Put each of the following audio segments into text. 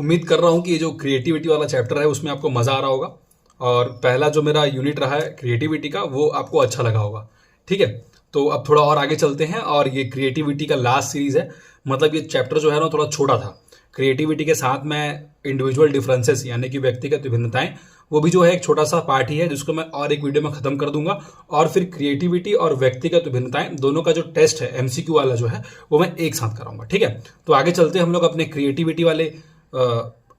उम्मीद कर रहा हूँ कि ये जो क्रिएटिविटी वाला चैप्टर है उसमें आपको मज़ा आ रहा होगा और पहला जो मेरा यूनिट रहा है क्रिएटिविटी का वो आपको अच्छा लगा होगा। ठीक है, तो अब थोड़ा और आगे चलते हैं और ये क्रिएटिविटी का लास्ट सीरीज है। मतलब ये चैप्टर जो है ना थोड़ा छोटा था। क्रिएटिविटी के साथ में इंडिविजुअल डिफरेंसेस यानी कि व्यक्तिगत विभिन्नताएं, वो भी जो है एक छोटा सा पार्ट ही है जिसको मैं और एक वीडियो में खत्म कर दूंगा। और फिर क्रिएटिविटी और व्यक्तिगत विभिन्नताएं दोनों का जो टेस्ट है एमसीक्यू वाला जो है वो मैं एक साथ कराऊंगा। ठीक है, तो आगे चलते हैं हम लोग अपने क्रिएटिविटी वाले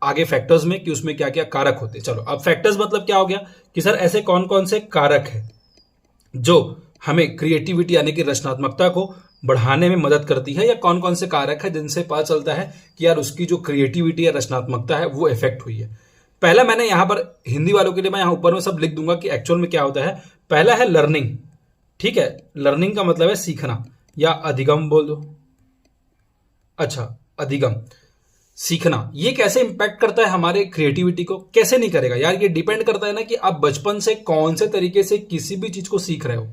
आगे फैक्टर्स में कि उसमें क्या क्या कारक होते हैं। चलो, अब फैक्टर्स मतलब क्या हो गया कि सर ऐसे कौन कौन से कारक है जो हमें क्रिएटिविटी यानी कि रचनात्मकता को बढ़ाने में मदद करती है, या कौन कौन से कारक है जिनसे पता चलता है कि यार उसकी जो क्रिएटिविटी या रचनात्मकता है वो इफेक्ट हुई है। पहला मैंने यहां पर हिंदी वालों के लिए मैं यहां ऊपर में सब लिख दूंगा कि एक्चुअल में क्या होता है। पहला है लर्निंग। ठीक है, लर्निंग का मतलब है सीखना या अधिगम बोल दो। अच्छा, अधिगम सीखना ये कैसे इंपैक्ट करता है हमारे क्रिएटिविटी को, कैसे नहीं करेगा यार। ये डिपेंड करता है ना कि आप बचपन से कौन से तरीके से किसी भी चीज को सीख रहे हो।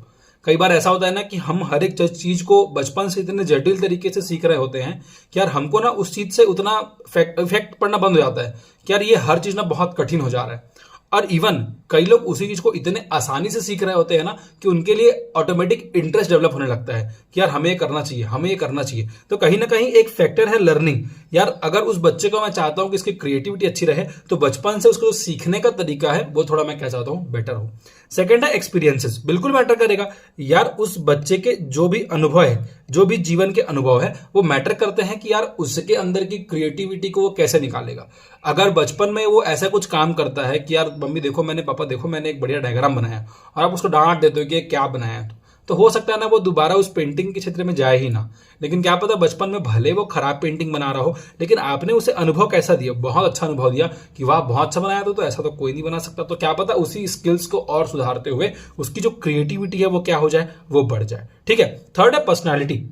कई बार ऐसा होता है ना कि हम हर एक चीज को बचपन से इतने जटिल तरीके से सीख रहे होते हैं कि यार हमको ना उस चीज से उतना इफेक्ट पड़ना बंद हो जाता है कि यार ये हर चीज ना बहुत कठिन हो जा रहा है। और इवन कई लोग उसी चीज को इतने आसानी से सीख रहे होते हैं ना कि उनके लिए ऑटोमेटिक इंटरेस्ट डेवलप होने लगता है कि यार हमें ये करना चाहिए, हमें ये करना चाहिए। तो कहीं ना कहीं एक फैक्टर है लर्निंग। यार अगर उस बच्चे को मैं चाहता हूं कि इसकी क्रिएटिविटी अच्छी रहे तो बचपन से उसको जो सीखने का तरीका है वो थोड़ा मैं क्या चाहता हूं बेटर हो। सेकेंड है एक्सपीरियंसेस, बिल्कुल मैटर करेगा यार। उस बच्चे के जो भी अनुभव है, जो भी जीवन के अनुभव है वो मैटर करते हैं कि यार उसके अंदर की क्रिएटिविटी को वो कैसे निकालेगा। अगर बचपन में वो ऐसा कुछ काम करता है कि यार मम्मी देखो मैंने, पापा देखो मैंने एक बढ़िया डायग्राम बनाया, और आप उसको डांट देते हो कि क्या बनाया है, तो हो सकता है ना वो दोबारा उस पेंटिंग के क्षेत्र में जाए ही ना। लेकिन क्या पता बचपन में भले वो खराब पेंटिंग बना रहा हो, लेकिन आपने उसे अनुभव कैसा दिया, बहुत अच्छा अनुभव दिया कि वाह बहुत अच्छा बनाया, तो ऐसा तो कोई नहीं बना सकता। तो क्या पता उसी स्किल्स को और सुधारते हुए उसकी जो क्रिएटिविटी है वो क्या हो जाए, वो बढ़ जाए। ठीक है, थर्ड है पर्सनैलिटी।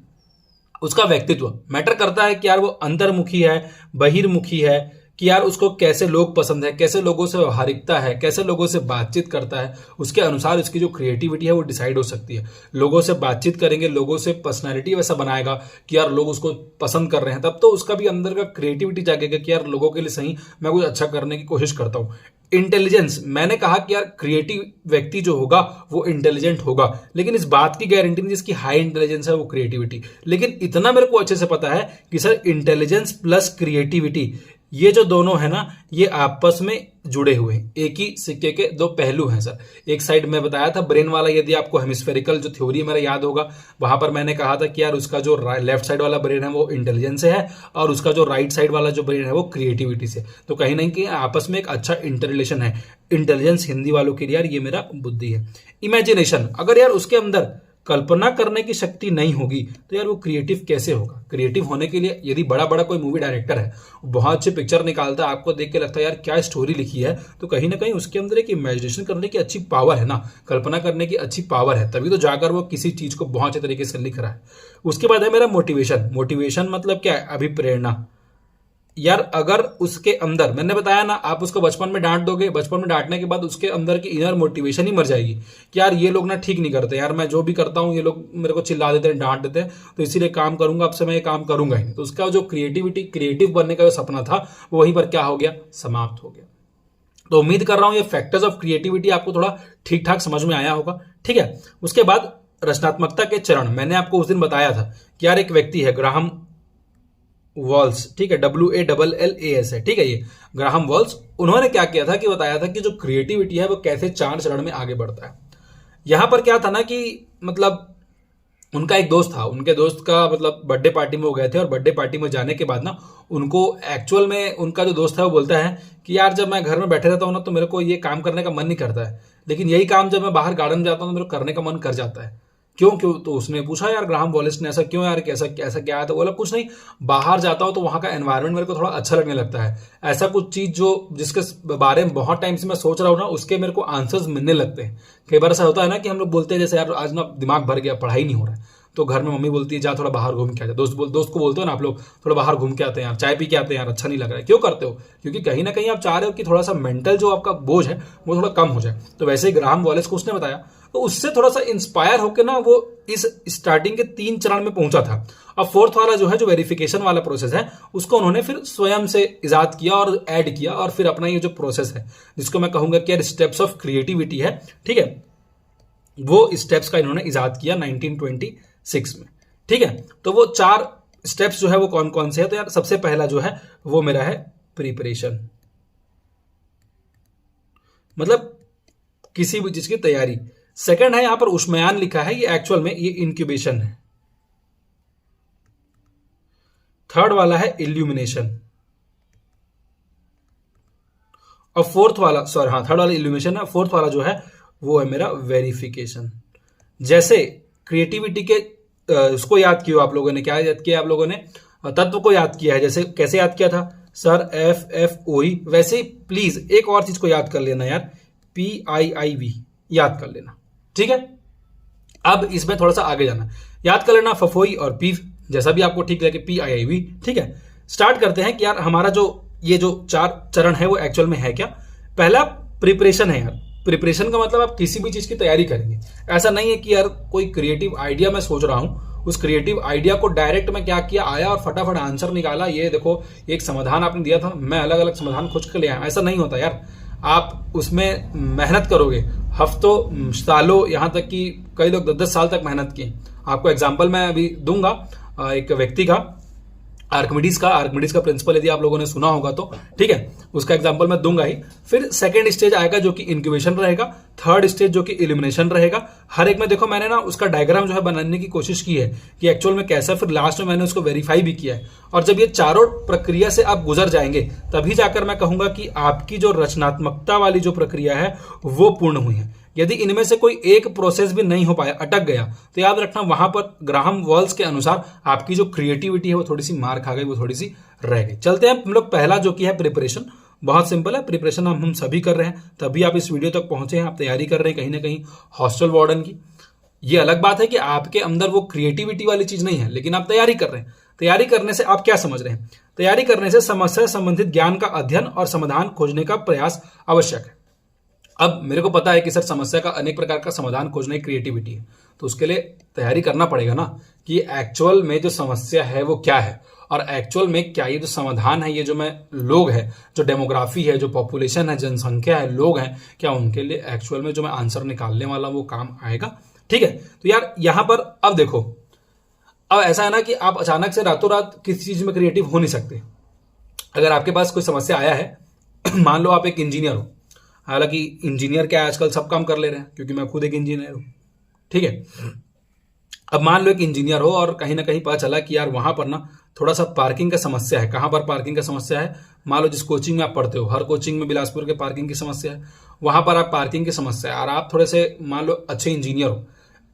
उसका व्यक्तित्व मैटर करता है कि यार वो अंतर्मुखी है, बहिर्मुखी है, कि यार उसको कैसे लोग पसंद है, कैसे लोगों से व्यवहारिकता है, कैसे लोगों से बातचीत करता है। उसके अनुसार उसकी जो क्रिएटिविटी है वो डिसाइड हो सकती है। लोगों से बातचीत करेंगे, लोगों से पर्सनालिटी वैसा बनाएगा कि यार लोग उसको पसंद कर रहे हैं, तब तो उसका भी अंदर का क्रिएटिविटी जागेगा कि यार लोगों के लिए सही मैं कुछ अच्छा करने की कोशिश करता हूँ। इंटेलिजेंस, मैंने कहा कि यार क्रिएटिव व्यक्ति जो होगा वो इंटेलिजेंट होगा, लेकिन इस बात की गारंटी नहीं जिसकी हाई इंटेलिजेंस है वो क्रिएटिविटी। लेकिन इतना मेरे को अच्छे से पता है कि सर इंटेलिजेंस प्लस क्रिएटिविटी ये जो दोनों है ना ये आपस में जुड़े हुए हैं, एक ही सिक्के के दो पहलू हैं सर। एक साइड में बताया था ब्रेन वाला, यदि आपको हेमिस्फेरिकल जो थ्योरी मेरा याद होगा, वहां पर मैंने कहा था कि यार उसका जो लेफ्ट साइड वाला ब्रेन है वो इंटेलिजेंस से है और उसका जो राइट साइड वाला जो ब्रेन है वो क्रिएटिविटी से। तो कहीं ना कहीं आपस में एक अच्छा इंटररिलेशन है। इंटेलिजेंस हिंदी वालों के लिए यार ये मेरा बुद्धि है। इमेजिनेशन, अगर यार उसके अंदर कल्पना करने की शक्ति नहीं होगी तो यार वो क्रिएटिव कैसे होगा। क्रिएटिव होने के लिए यदि बड़ा बड़ा कोई मूवी डायरेक्टर है, बहुत अच्छी पिक्चर निकालता है, आपको देख के लगता है यार क्या स्टोरी लिखी है, तो कहीं ना कहीं उसके अंदर एक इमेजिनेशन करने की अच्छी पावर है ना, कल्पना करने की अच्छी पावर है, तभी तो जाकर वो किसी चीज को बहुत अच्छे तरीके से लिख रहा है। उसके बाद है मेरा मोटिवेशन। मोटिवेशन मतलब क्या है, अभिप्रेरणा। यार अगर उसके अंदर, मैंने बताया ना, आप उसको बचपन में डांट दोगे, बचपन में डांटने के बाद उसके अंदर की इनर मोटिवेशन ही मर जाएगी कि यार ये लोग ना ठीक नहीं करते, यार मैं जो भी करता हूं ये लोग मेरे को चिल्ला देते हैं, डांट देते हैं, तो इसीलिए काम करूंगा, अब से मैं ये काम करूंगा ही नहीं। तो उसका जो क्रिएटिव बनने का जो सपना था वो वहीं पर क्या हो गया, समाप्त हो गया। तो उम्मीद कर रहा हूं ये फैक्टर्स ऑफ क्रिएटिविटी आपको थोड़ा ठीक ठाक समझ में आया होगा। ठीक है, उसके बाद रचनात्मकता के चरण, मैंने आपको उस दिन बताया था कि यार एक व्यक्ति है ग्राहम वॉल्स, ठीक है, WALLAS है, ठीक है, ये ग्राहम वॉल्स, उन्होंने क्या किया था कि बताया था कि जो क्रिएटिविटी है वो कैसे 4 चरण में आगे बढ़ता है। यहां पर क्या था ना कि मतलब उनका एक दोस्त था, उनके दोस्त का मतलब बर्थडे पार्टी में वो गए थे, और बर्थडे पार्टी में जाने के बाद ना उनको एक्चुअल में उनका जो दोस्त है वो बोलता है कि यार जब मैं घर में बैठे रहता हूँ ना तो मेरे को ये काम करने का मन नहीं करता है, लेकिन यही काम जब मैं बाहर गार्डन में जाता हूँ तो मेरे को करने का मन कर जाता है। क्यों क्यों, तो उसने पूछा यार ग्राहम वॉलेस ने, ऐसा क्यों यार, कैसा कैसा क्या है, तो बोला कुछ नहीं, बाहर जाता हूं तो वहां का एनवायरनमेंट मेरे को थोड़ा अच्छा लगने लगता है, ऐसा कुछ चीज जो जिसके बारे में बहुत टाइम से मैं सोच रहा हूं ना उसके मेरे को आंसर्स मिलने लगते हैं। कई बार ऐसा होता है ना कि हम लोग बोलते हैं जैसे यार आज ना दिमाग भर गया, पढ़ाई नहीं हो रहा है, तो घर में मम्मी बोलती है जा थोड़ा बाहर घूम के आ जा, दोस्त को बोलते हो ना आप लोग थोड़ा बाहर घूम के आते हैं यार, चाय पी के आते हैं यार, अच्छा नहीं लग रहा है। क्यों करते हो, क्योंकि कहीं ना कहीं आप चाह रहे हो कि थोड़ा सा मेंटल जो आपका बोझ है वो थोड़ा कम हो जाए। तो वैसे ही ग्राहम वॉलेस को उसने बताया, तो उससे थोड़ा सा इंस्पायर होकर ना वो इस स्टार्टिंग के 3 चरण में पहुंचा था। अब फोर्थ वाला जो है, जो वेरिफिकेशन वाला प्रोसेस है, उसको उन्होंने फिर स्वयं से इजाद किया और ऐड किया, और फिर अपना ये जो प्रोसेस है जिसको मैं कहूंगा कि यार स्टेप्स ऑफ क्रिएटिविटी है, ठीक है, वो स्टेप्स का इन्होंने इजाद किया 1926 में। ठीक है, तो वो 4 स्टेप्स जो है वो कौन कौन से है? तो यार सबसे पहला जो है वो मेरा है प्रिपरेशन, मतलब किसी भी चीज की तैयारी। सेकंड है यहां पर उष्मयान लिखा है, ये एक्चुअल में ये इंक्यूबेशन है। थर्ड वाला है इल्यूमिनेशन, और फोर्थ वाला, सॉरी हाँ, थर्ड वाला इल्यूमिनेशन है, फोर्थ वाला जो है वो है मेरा वेरिफिकेशन। जैसे क्रिएटिविटी के उसको याद किया आप लोगों ने, क्या याद किया आप लोगों ने? तत्व को याद किया है। जैसे कैसे याद किया था सर? FFOE। वैसे ही प्लीज एक और चीज को याद कर लेना यार, PIIV याद कर लेना, ठीक है। अब इसमें थोड़ा सा आगे जाना, याद कर लेना फफोई और पीव, जैसा भी आपको ठीक लगे, PIIV, ठीक है। स्टार्ट करते हैं कि यार हमारा जो ये जो 4 चरण है वो एक्चुअल में है क्या। पहला प्रिपरेशन है यार। प्रिपरेशन का मतलब आप किसी भी चीज की तैयारी करेंगे। ऐसा नहीं है कि यार कोई क्रिएटिव आइडिया मैं सोच रहा हूं, उस क्रिएटिव आइडिया को डायरेक्ट मैं क्या किया, आया और फटाफट आंसर निकाला, ये देखो एक समाधान आपने दिया था, मैं अलग अलग समाधान खोज कर ले आया। ऐसा नहीं होता यार, आप उसमें मेहनत करोगे, हफ्तों सालों, यहां तक कि कई लोग 10-10 साल तक मेहनत किए। आपको एग्जाम्पल मैं अभी दूंगा एक व्यक्ति का, आर्किमिडीज का प्रिंसिपल, यदि आप लोगों ने सुना होगा तो, ठीक है, उसका एग्जांपल मैं दूंगा ही। फिर सेकंड स्टेज आएगा जो कि इंक्यूबेशन रहेगा, थर्ड स्टेज जो कि इल्यूमिनेशन रहेगा। हर एक में देखो मैंने ना उसका डायग्राम जो है बनाने की कोशिश की है कि एक्चुअल में कैसा, फिर लास्ट में मैंने उसको वेरीफाई भी किया है। और जब ये चारों प्रक्रिया से आप गुजर जाएंगे तभी जाकर मैं कहूंगा कि आपकी जो रचनात्मकता वाली जो प्रक्रिया है वो पूर्ण हुई है। यदि इनमें से कोई एक प्रोसेस भी नहीं हो पाया, अटक गया, तो याद रखना वहां पर ग्राहम वॉल्स के अनुसार आपकी जो क्रिएटिविटी है वो थोड़ी सी मार खा गई, वो थोड़ी सी रह गई। चलते हैं हम लोग पहला जो कि है प्रिपरेशन। बहुत सिंपल है, प्रिपरेशन हम सभी कर रहे हैं, तभी आप इस वीडियो तक पहुंचे हैं, आप तैयारी कर रहे हैं कहीं ना कहीं हॉस्टल वार्डन की। ये अलग बात है कि आपके अंदर वो क्रिएटिविटी वाली चीज नहीं है, लेकिन आप तैयारी कर रहे हैं। तैयारी करने से आप क्या समझ रहे हैं? तैयारी करने से समस्या से संबंधित ज्ञान का अध्ययन और समाधान खोजने का प्रयास आवश्यक है। अब मेरे को पता है कि सर समस्या का अनेक प्रकार का समाधान खोजना एक क्रिएटिविटी है, तो उसके लिए तैयारी करना पड़ेगा ना कि एक्चुअल में जो समस्या है वो क्या है, और एक्चुअल में क्या ये जो समाधान है, ये जो मैं लोग है, जो डेमोग्राफी है, जो पॉपुलेशन है, जनसंख्या है, लोग हैं, क्या उनके लिए एक्चुअल में जो मैं आंसर निकालने वाला वो काम आएगा? ठीक है, तो यार यहां पर अब देखो, अब ऐसा है ना कि आप अचानक से रातों रात किसी चीज में क्रिएटिव हो नहीं सकते। अगर आपके पास कोई समस्या आया है, मान लो आप एक इंजीनियर हो, हालांकि इंजीनियर क्या आजकल सब काम कर ले रहे हैं, क्योंकि मैं खुद एक इंजीनियर हूं, ठीक है। अब मान लो एक इंजीनियर हो और कहीं ना कहीं पता चला कि यार वहां पर ना थोड़ा सा पार्किंग का समस्या है। कहां पर पार्किंग का समस्या है? मान लो जिस कोचिंग में आप पढ़ते हो, हर कोचिंग में बिलासपुर के पार्किंग की समस्या है, वहां पर आप पार्किंग की समस्या है, और आप थोड़े से मान लो अच्छे इंजीनियर हो।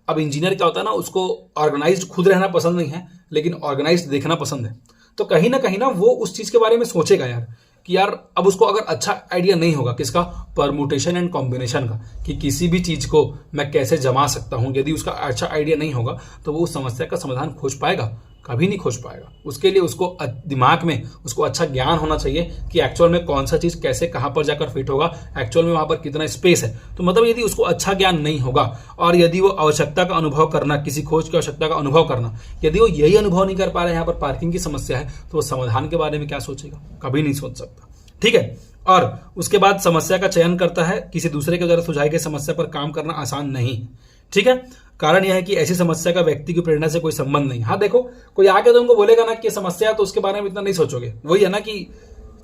अब इंजीनियर क्या होता है ना, उसको ऑर्गेनाइज्ड खुद रहना पसंद नहीं है, लेकिन ऑर्गेनाइज्ड देखना पसंद है। तो कहीं ना वो उस चीज के बारे में सोचेगा यार कि यार अब उसको अगर अच्छा आइडिया नहीं होगा किसका, परमुटेशन एंड कॉम्बिनेशन का, कि किसी भी चीज को मैं कैसे जमा सकता हूं, यदि उसका अच्छा आइडिया नहीं होगा तो वो उस समस्या का समाधान खोज पाएगा? कभी नहीं खोज पाएगा। उसके लिए उसको दिमाग में उसको अच्छा ज्ञान होना चाहिए कि एक्चुअल में कौन सा चीज कैसे कहां पर जाकर फिट होगा, एक्चुअल में वहां पर कितना स्पेस है। तो मतलब यदि उसको अच्छा ज्ञान नहीं होगा, और यदि वो आवश्यकता का अनुभव करना, किसी खोज की आवश्यकता का अनुभव करना, यदि वो यही अनुभव नहीं कर पा रहे हैं, यहाँ पर पार्किंग की समस्या है, तो वो समाधान के बारे में क्या सोचेगा? कभी नहीं सोच सकता, ठीक है। और उसके बाद समस्या का चयन करता है, किसी दूसरे के द्वारा सुझाई गई समस्या पर काम करना आसान नहीं, ठीक है। कारण यह है कि ऐसी समस्या का व्यक्ति की प्रेरणा से कोई संबंध नहीं। हाँ देखो, कोई आके तो उनको बोलेगा ना कि समस्या है, तो उसके बारे में इतना नहीं सोचोगे। वही है ना कि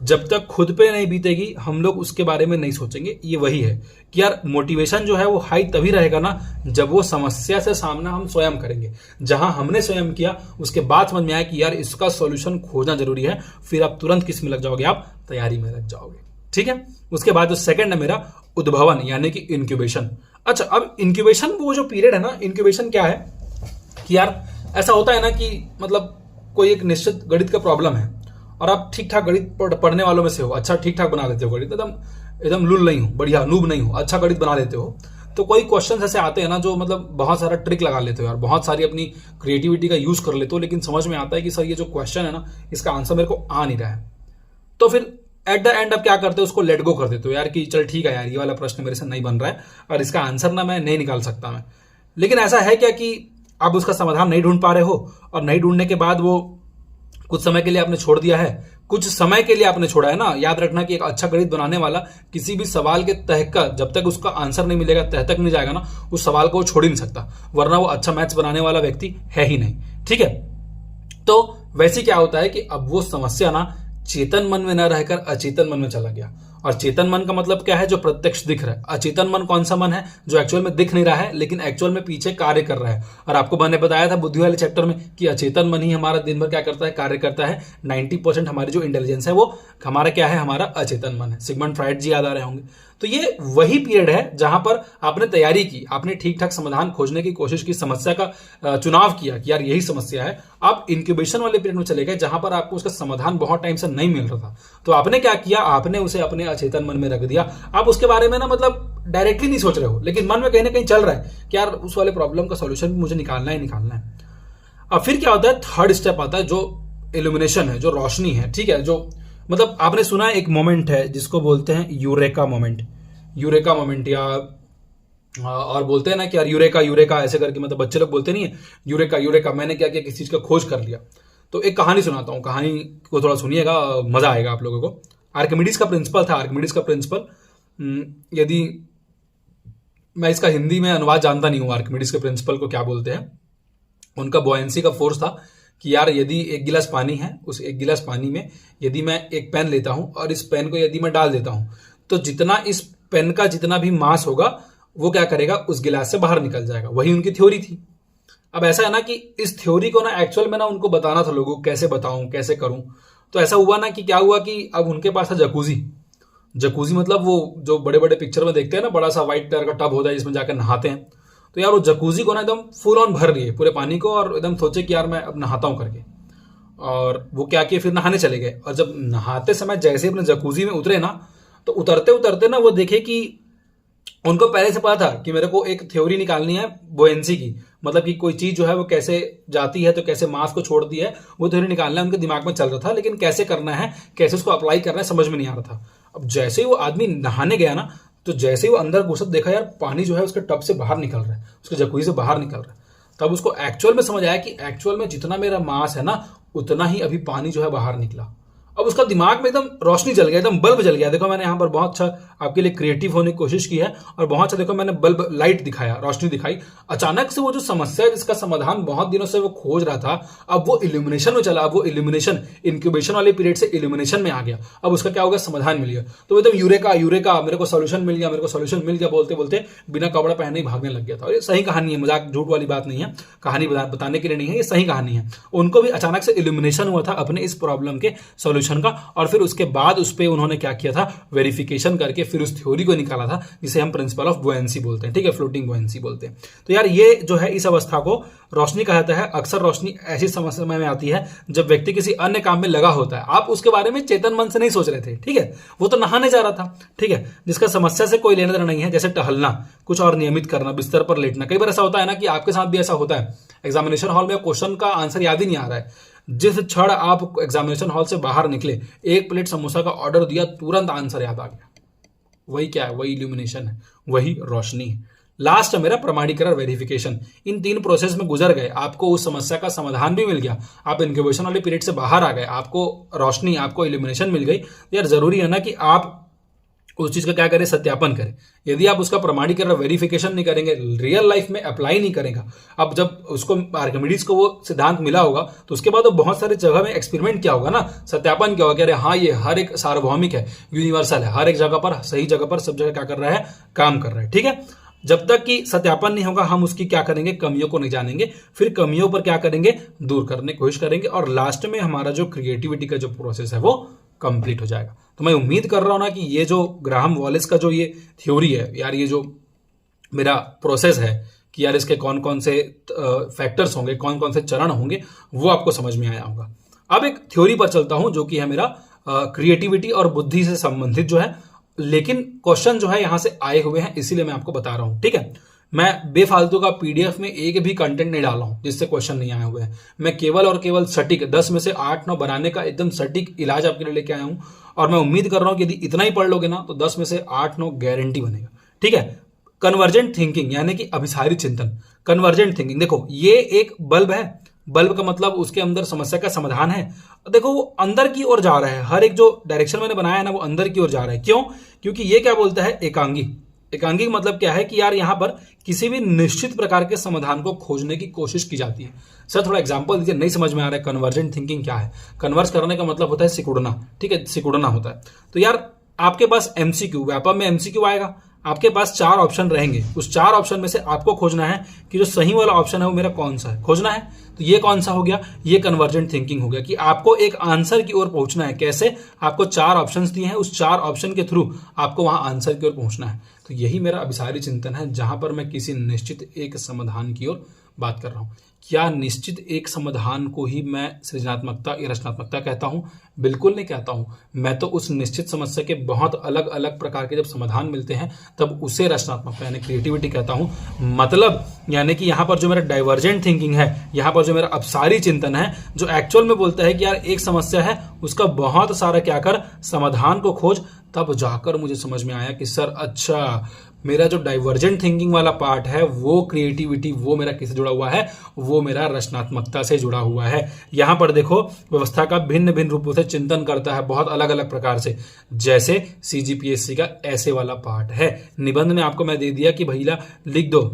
जब तक खुद पे नहीं बीतेगी हम लोग उसके बारे में नहीं सोचेंगे। ये वही है कि यार मोटिवेशन जो है वो हाई तभी रहेगा ना जब वो समस्या से सामना हम स्वयं करेंगे। जहां हमने स्वयं किया उसके बाद समझ में आया कि यार इसका सॉल्यूशन खोजना जरूरी है, फिर आप तुरंत किस में लग जाओगे? आप तैयारी में लग जाओगे, ठीक है। उसके बाद जो सेकंड है मेरा उद्भवन, यानी कि इंक्यूबेशन। अच्छा, अब इंक्यूबेशन वो जो पीरियड है ना, इंक्यूबेशन क्या है कि यार ऐसा होता है ना कि मतलब कोई एक निश्चित गणित का प्रॉब्लम है और आप ठीक ठाक गणित पढ़ने वालों में से हो, अच्छा ठीक ठाक बना लेते हो गणित, एकदम लुल नहीं हो, बढ़िया नूब नहीं हो, अच्छा गणित बना लेते हो। तो कोई क्वेश्चन ऐसे आते हैं ना जो मतलब बहुत सारा ट्रिक लगा लेते हो यार, बहुत सारी अपनी क्रिएटिविटी का यूज कर लेते हो, लेकिन समझ में आता है कि सर ये जो क्वेश्चन है ना इसका आंसर मेरे को आ नहीं रहा है। तो फिर एट द एंड अब क्या करते हो, उसको लेट गो कर देते हो यार कि चल ठीक है यार, ये वाला प्रश्न मेरे से नहीं बन रहा है और इसका आंसर ना मैं नहीं निकाल सकता मैं। लेकिन ऐसा है क्या कि आप उसका समाधान नहीं ढूंढ पा रहे हो, और नहीं ढूंढने के बाद वो कुछ समय के लिए आपने छोड़ दिया है, कुछ समय के लिए आपने छोड़ा है ना। याद रखना कि एक अच्छा गणित बनाने वाला किसी भी सवाल के तह का, जब तक उसका आंसर नहीं मिलेगा, तह तक नहीं जाएगा ना, उस सवाल को वो छोड़ ही नहीं सकता, वरना वो अच्छा मैथ्स बनाने वाला व्यक्ति है ही नहीं। ठीक है, तो वैसे क्या होता है कि अब वो समस्या ना चेतन मन में न रहकर अचेतन मन में चला गया। और चेतन मन का मतलब क्या है, जो प्रत्यक्ष दिख रहा है। अचेतन मन कौन सा मन है, जो एक्चुअल में दिख नहीं रहा है लेकिन एक्चुअल में पीछे कार्य कर रहा है। और आपको मैंने बताया था बुद्धि वाले चैप्टर में कि अचेतन मन ही हमारा दिन भर क्या करता है, कार्य करता है। 90% हमारी जो इंटेलिजेंस है वो हमारा क्या है, हमारा अचेतन मन है। सिगमंड फ्राइड जी याद आ रहे होंगे। तो ये वही पीरियड है जहां पर आपने तैयारी की, आपने ठीक ठाक समाधान खोजने की कोशिश की, समस्या का चुनाव किया कि यार यही समस्या है। आप इंक्यूबेशन वाले पीरियड में चले गए जहां पर आपको उसका समाधान बहुत टाइम से नहीं मिल रहा था। तो आपने क्या किया, आपने उसे अपने अचेतन मन में रख दिया। आप उसके बारे में ना मतलब डायरेक्टली नहीं सोच रहे हो, लेकिन मन में कहीं ना कहीं चल रहा है कि यार उस वाले प्रॉब्लम का सोल्यूशन मुझे निकालना ही निकालना है। अब फिर क्या होता है, थर्ड स्टेप आता है जो इल्यूमिनेशन है, जो रोशनी है। ठीक है, जो मतलब आपने सुना है एक मोमेंट है जिसको बोलते हैं यूरेका मोमेंट। यूरेका मोमेंट, या और बोलते हैं ना कि यार यूरेका यूरेका ऐसे करके, मतलब बच्चे लोग बोलते नहीं है यूरेका यूरेका, मैंने क्या किया, किसी चीज का खोज कर लिया। तो एक कहानी सुनाता हूं, कहानी को थोड़ा सुनिएगा, मजा आएगा आप लोगों को। आर्किमिडीज का प्रिंसिपल था। आर्किमिडीज का प्रिंसिपल, यदि मैं इसका हिंदी में अनुवाद जानता नहीं हूं आर्किमिडीज के प्रिंसिपल को क्या बोलते हैं, उनका बॉयंसी का फोर्स था कि यार यदि एक गिलास पानी है, उस एक गिलास पानी में यदि मैं एक पेन लेता हूं और इस पेन को यदि मैं डाल देता हूं, तो जितना इस पेन का जितना भी मास होगा वो क्या करेगा, उस गिलास से बाहर निकल जाएगा। वही उनकी थ्योरी थी। अब ऐसा है ना कि इस थ्योरी को ना एक्चुअल में ना उनको बताना था लोगों को, कैसे बताऊं कैसे करूं। तो ऐसा हुआ ना कि क्या हुआ कि अब उनके पास था जकूजी। जकूजी मतलब वो जो बड़े बड़े पिक्चर में देखते हैं ना, बड़ा सा व्हाइट कलर का टब होता है जिसमें जाकर नहाते हैं। तो यार वो जकूजी को ना एकदम फुल ऑन भर लिए पूरे पानी को, और एकदम सोचे कि यार मैं अब नहाता हूं करके। और वो क्या किए, फिर नहाने चले गए। और जब नहाते समय जैसे अपने जकूजी में उतरे ना, तो उतरते उतरते ना वो देखे कि उनको पहले से पता था कि मेरे को एक थ्योरी निकालनी है बोयेंसी की, मतलब कि कोई चीज जो है वो कैसे जाती है तो कैसे मास को छोड़ती है, वो थ्योरी निकालना है उनके दिमाग में चल रहा था। लेकिन कैसे करना है, कैसे उसको अप्लाई करना है, समझ में नहीं आ रहा था। अब जैसे ही वो आदमी नहाने गया ना, तो जैसे ही वो अंदर घुसा, देखा यार पानी जो है उसके टब से बाहर निकल रहा है, उसके जकूजी से बाहर निकल रहा है। तब उसको एक्चुअल में समझ आया कि एक्चुअल में जितना मेरा मास है ना, उतना ही अभी पानी जो है बाहर निकला। अब उसका दिमाग में एकदम रोशनी जल गया, एकदम बल्ब जल गया। देखो मैंने यहाँ पर बहुत अच्छा आपके लिए क्रिएटिव होने की कोशिश की है, और बहुत अच्छा देखो मैंने बल्ब लाइट दिखाया, रोशनी दिखाई। अचानक से वो जो समस्या है जिसका समाधान बहुत दिनों से वो खोज रहा था, अब वो इल्यूमिनेशन में चला। अब वो इल्यूमिनेशन, इंक्यूबेशन वाले पीरियड से इल्यूमिनेशन में आ गया। अब उसका क्या होगा, समाधान मिल गया। तो एकदम यूरेका यूरेका, मेरे को सोल्यूशन मिल गया, मेरे को सोल्यूशन मिल गया बोलते बोलते बिना कपड़ा पहने ही भागने लग गया था। और ये सही कहानी है, मजाक झूठ वाली बात नहीं है, कहानी बताने के लिए नहीं है, ये सही कहानी है। उनको भी अचानक से इल्यूमिनेशन हुआ था अपने इस प्रॉब्लम के सोल्यूशन का, और फिर उसके बाद उस पे उन्होंने क्या किया था, वेरिफिकेशन करके फिर उस थ्योरी को निकाला था जिसे हम प्रिंसिपल ऑफ बुएंसी बोलते हैं। ठीक है, फ्लोटिंग बुएंसी बोलते हैं। तो यार ये जो है इस अवस्था को रोशनी कहा जाता है। अक्सर रोशनी ऐसी समस्या में आती है जब व्यक्ति किसी अन्य काम में लगा होता है, आप उसके बारे में चेतन मन से नहीं सोच रहे थे। ठीक है, वो तो नहाने जा रहा था, ठीक है, जिसका समस्या से कोई लेना देना नहीं है, जैसे टहलना, कुछ और नियमित करना, बिस्तर पर लेटना। कई बार ऐसा होता है ना कि आपके साथ भी ऐसा होता है, एग्जामिनेशन हॉल में क्वेश्चन का आंसर याद ही नहीं आ रहा है, जिस क्षण आप एग्जामिनेशन हॉल से बाहर निकले, एक प्लेट समोसा का ऑर्डर दिया, तुरंत आंसर याद आ गया। वही क्या है, वही इल्यूमिनेशन है, वही रोशनी है। लास्ट है मेरा प्रमाणीकरण, वेरिफिकेशन। इन 3 प्रोसेस में गुजर गए, आपको उस समस्या का समाधान भी मिल गया, आप इंक्यूबेशन वाले पीरियड से बाहर आ गए, आपको रोशनी, आपको इल्यूमिनेशन मिल गई। यार जरूरी है ना कि आप उस चीज का क्या करें, सत्यापन करें। यदि आप उसका प्रमाणीकरण, वेरिफिकेशन नहीं करेंगे, रियल लाइफ में अप्लाई नहीं करेंगे, अब जब उसको आर्किमिडीज को वो सिद्धांत मिला होगा, तो उसके बाद वो बहुत सारी जगह में एक्सपेरिमेंट किया होगा ना, सत्यापन किया होगा, अरे हाँ ये हर एक सार्वभौमिक है, यूनिवर्सल है, हर एक जगह पर, सही जगह पर, सब जगह क्या कर रहा है, काम कर रहा है। ठीक है, जब तक कि सत्यापन नहीं होगा, हम उसकी क्या करेंगे, कमियों को नहीं जानेंगे, फिर कमियों पर क्या करेंगे, दूर करने की कोशिश करेंगे, और लास्ट में हमारा जो क्रिएटिविटी का जो प्रोसेस है वो कंप्लीट हो जाएगा। तो मैं उम्मीद कर रहा हूं ना कि ये जो ग्राहम वॉलेस का जो ये थ्योरी है यार, ये जो मेरा प्रोसेस है कि यार इसके कौन कौन से फैक्टर्स होंगे, कौन कौन से चरण होंगे, वो आपको समझ में आया होगा। अब एक थ्योरी पर चलता हूं जो कि है मेरा क्रिएटिविटी और बुद्धि से संबंधित जो है, लेकिन क्वेश्चन जो है यहां से आए हुए हैं, इसीलिए मैं आपको बता रहा हूं। ठीक है, मैं बेफालतू का पीडीएफ में एक भी कंटेंट नहीं डाला हूं जिससे क्वेश्चन नहीं आए हुए हैं। मैं केवल और केवल सटीक 10 में से 8-9 बनाने का एकदम सटीक इलाज आपके लिए लेके आया हूं, और मैं उम्मीद कर रहा हूं कि यदि इतना ही पढ़ लोगे ना तो 10 में से 8-9 गारंटी बनेगा। ठीक है। कन्वर्जेंट थिंकिंग यानी कि अभिसारी चिंतन। कन्वर्जेंट थिंकिंग, देखो ये एक बल्ब है, बल्ब का मतलब उसके अंदर समस्या का समाधान है। देखो वो अंदर की ओर जा रहा है, हर एक जो डायरेक्शन मैंने बनाया है ना वो अंदर की ओर जा रहा है। क्यों? क्योंकि ये क्या बोलता है, एकांगी। एकांगी का मतलब क्या है कि यार यहां पर किसी भी निश्चित प्रकार के समाधान को खोजने की कोशिश की जाती है। सर थोड़ा एग्जांपल दीजिए, नहीं समझ में आ रहा है कन्वर्जेंट थिंकिंग क्या है। कन्वर्स करने का मतलब होता है सिकुड़ना। ठीक है, सिकुड़ना होता है। तो यार आपके पास एमसीक्यू, व्यापम में एमसीक्यू आएगा, आपके पास 4 ऑप्शन रहेंगे। उस 4 ऑप्शन में से आपको खोजना है कि जो सही वाला ऑप्शन है वो मेरा कौन सा है, खोजना है। तो ये कौन सा हो गया, ये कन्वर्जेंट थिंकिंग हो गया कि आपको एक आंसर की ओर पहुंचना है। कैसे? आपको 4 ऑप्शंस दिए हैं, उस 4 ऑप्शन के थ्रू आपको वहां आंसर की ओर पहुंचना है। तो यही मेरा अभिसारी चिंतन है, जहां पर मैं किसी निश्चित एक समाधान की ओर बात कर रहा हूं। क्या निश्चित एक समाधान को ही मैं सृजनात्मकता या रचनात्मकता कहता हूं? बिल्कुल नहीं कहता हूं। मैं तो उस निश्चित समस्या के बहुत अलग अलग प्रकार के जब समाधान मिलते हैं तब उसे रचनात्मकता यानी क्रिएटिविटी कहता हूं। मतलब यानी कि यहां पर जो मेरा डाइवर्जेंट थिंकिंग है, यहां पर जो मेरा अभिसारी चिंतन है, जो एक्चुअल में बोलता है कि यार एक समस्या है, उसका बहुत सारा क्या कर, समाधान को खोज। तब जाकर मुझे समझ में आया कि सर अच्छा, मेरा जो डाइवर्जेंट थिंकिंग वाला पार्ट है वो क्रिएटिविटी, वो मेरा किससे जुड़ा हुआ है, वो मेरा रचनात्मकता से जुड़ा हुआ है। यहां पर देखो व्यवस्था का भिन्न भिन्न रूपों से चिंतन करता है, बहुत अलग अलग प्रकार से। जैसे सीजीपीएससी का ऐसे वाला पार्ट है। निबंध में आपको मैं दे दिया कि भैया लिख दो,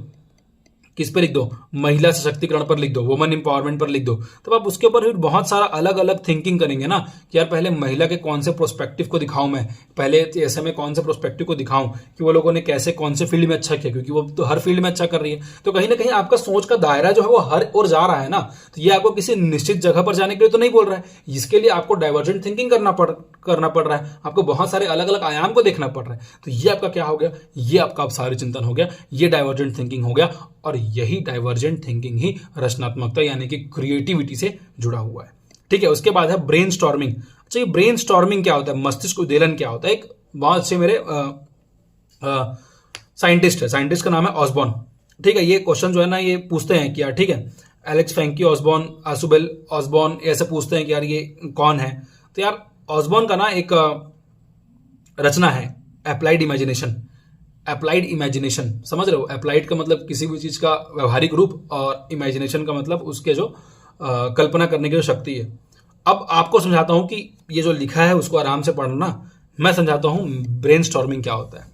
किस पे लिख दो, महिला सशक्तिकरण पर लिख दो, वुमन इंपावरमेंट पर लिख दो। तब आप उसके ऊपर फिर बहुत सारा अलग अलग थिंकिंग करेंगे ना कि यार पहले महिला के कौन से प्रोस्पेक्टिव को दिखाऊं, मैं पहले ऐसे में कौन से प्रोस्पेक्टिव को दिखाऊं कि वो लोगों ने कैसे कौन से फील्ड में अच्छा किया, क्योंकि वो तो हर फील्ड में अच्छा कर रही है। तो कहीं ना कहीं आपका सोच का दायरा जो है वो हर ओर जा रहा है ना। तो ये आपको किसी निश्चित जगह पर जाने के लिए तो नहीं बोल रहा है, इसके लिए आपको डाइवर्जेंट थिंकिंग करना पड़ रहा है, आपको बहुत सारे अलग अलग आयाम को देखना पड़ रहा है। तो ये आपका क्या हो गया, ये आपका अभिसारी चिंतन हो गया, ये डाइवर्जेंट थिंकिंग हो गया। और यही डाइवर्जेंट थिंकिंग ही रचनात्मकता यानी कि क्रिएटिविटी से जुड़ा हुआ है। ठीक है। उसके बाद है ब्रेन स्टॉर्मिंग। अच्छा, ये ब्रेन स्टॉर्मिंग क्या होता है, मस्तिष्क उद्वेलन क्या होता है? एक बहुत अच्छे मेरे साइंटिस्ट है, साइंटिस्ट का नाम है ऑसबॉर्न। ठीक है। ये क्वेश्चन जो है ना ये पूछते हैं कि यार ठीक है, Alex Frankie Osborne, Ausubel Osborne, ऐसे पूछते हैं कि यार ये कौन है। तो यार ऑसबॉर्न का ना एक रचना है अप्लाइड इमेजिनेशन। अप्लाइड इमेजिनेशन, समझ रहे हो? अप्लाइड का मतलब किसी भी चीज का व्यवहारिक रूप, और इमेजिनेशन का मतलब उसके जो कल्पना करने की जो शक्ति है। अब आपको समझाता हूं कि ये जो लिखा है उसको आराम से पढ़ना। मैं समझाता हूं ब्रेन स्टॉर्मिंग क्या होता है।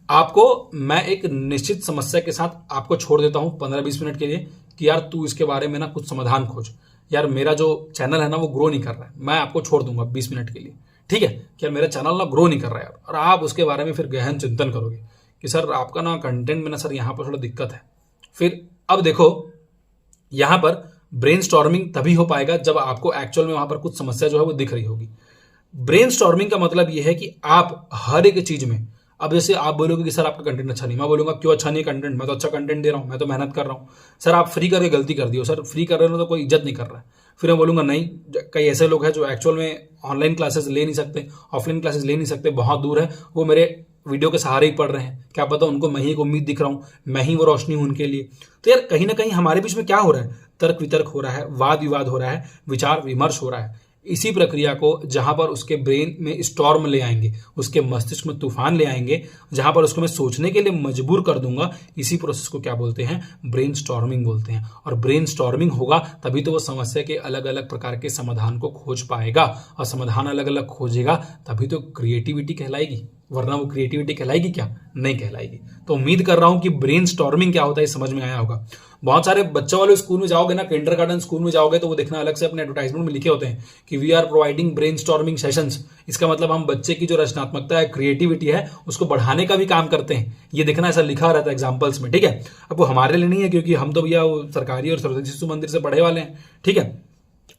आपको मैं एक निश्चित समस्या के साथ आपको छोड़ देता हूं 15-20 मिनट के लिए कि यार तू इसके बारे में ना कुछ समाधान खोज। यार मेरा जो चैनल है ना वो ग्रो नहीं कर रहा है, मैं आपको छोड़ दूंगा 20 मिनट के लिए। ठीक है, कि यार मेरा चैनल ना ग्रो नहीं कर रहा है यार, और आप उसके बारे में फिर गहन चिंतन करोगे कि सर आपका ना कंटेंट में ना सर यहाँ पर थोड़ा दिक्कत है। फिर अब देखो यहां पर ब्रेन स्टॉर्मिंग तभी हो पाएगा जब आपको एक्चुअल में वहां पर कुछ समस्या जो है वो दिख रही होगी। ब्रेन स्टॉर्मिंग का मतलब यह है कि आप हर एक चीज में, अब जैसे आप बोलोगे कि सर आपका कंटेंट अच्छा नहीं, मैं बोलूंगा क्यों अच्छा नहीं कंटेंट, मैं तो अच्छा कंटेंट दे रहा हूं, मैं तो मेहनत कर रहा हूं। सर आप फ्री करके गलती कर दियो, सर फ्री कर रहे हो तो कोई इज्जत नहीं कर रहा है। फिर मैं बोलूंगा नहीं, कई ऐसे लोग हैं जो एक्चुअल में ऑनलाइन क्लासेस ले नहीं सकते, ऑफलाइन क्लासेस ले नहीं सकते, बहुत दूर है, वो मेरे वीडियो के सहारे ही पढ़ रहे हैं, क्या पता उनको मैं ही एक उम्मीद दिख रहा हूं, मैं ही वो रोशनी हूं उनके लिए। तो यार कहीं ना कहीं हमारे बीच में क्या हो रहा है, तर्क वितर्क हो रहा है, वाद विवाद हो रहा है, विचार विमर्श हो रहा है। इसी प्रक्रिया को जहां पर उसके ब्रेन में स्टॉर्म ले आएंगे, उसके मस्तिष्क में तूफान ले आएंगे, जहां पर उसको मैं सोचने के लिए मजबूर कर दूंगा, इसी प्रोसेस को क्या बोलते हैं, ब्रेन स्टॉर्मिंग बोलते हैं। और ब्रेन स्टॉर्मिंग होगा तभी तो वो समस्या के अलग अलग प्रकार के समाधान को खोज पाएगा, और समाधान अलग अलग खोजेगा तभी तो क्रिएटिविटी कहलाएगी, वरना वो क्रिएटिविटी कहलाएगी क्या, नहीं कहलाएगी। तो उम्मीद कर रहा हूं कि ब्रेन स्टॉर्मिंग क्या होता है समझ में आया होगा। बहुत सारे बच्चों वाले स्कूल में जाओगे ना, किंडरगार्टन स्कूल में जाओगे तो वो देखना अलग से अपने एडवर्टाइजमेंट में लिखे होते हैं कि we are providing brainstorming sessions. इसका मतलब हम बच्चे की जो रचनात्मकता है, क्रिएटिविटी है, उसको बढ़ाने का भी काम करते हैं। ये देखना ऐसा लिखा रहता है एग्जाम्पल्स में। ठीक है, अब वो हमारे लिए नहीं है क्योंकि हम तो भैया सरकारी और सरस्वती शिशु मंदिर से पढ़े वाले हैं। ठीक है,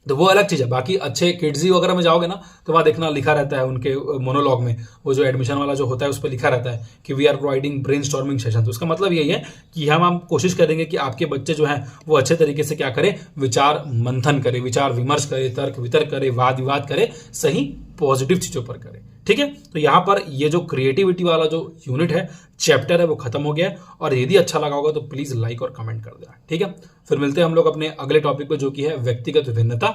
तो वो अलग चीज है। बाकी अच्छे किड्जी वगैरह में जाओगे ना तो वहां देखना लिखा रहता है उनके मोनोलॉग में, वो जो एडमिशन वाला जो होता है उस पर लिखा रहता है कि we are providing brainstorming session. तो उसका मतलब यही है कि हम कोशिश करेंगे कि आपके बच्चे जो हैं वो अच्छे तरीके से क्या करें, विचार मंथन करे, विचार विमर्श करे, तर्क वितर्क करे, वाद विवाद करे, सही पॉजिटिव चीजों पर करे। ठीक है, तो यहाँ पर ये जो क्रिएटिविटी वाला जो यूनिट है, चैप्टर है, वो खत्म हो गया है। और यदि अच्छा लगा होगा तो प्लीज लाइक और कमेंट कर देना। ठीक है, फिर मिलते हैं हम लोग अपने अगले टॉपिक पे, जो कि है व्यक्तिगत भिन्नता।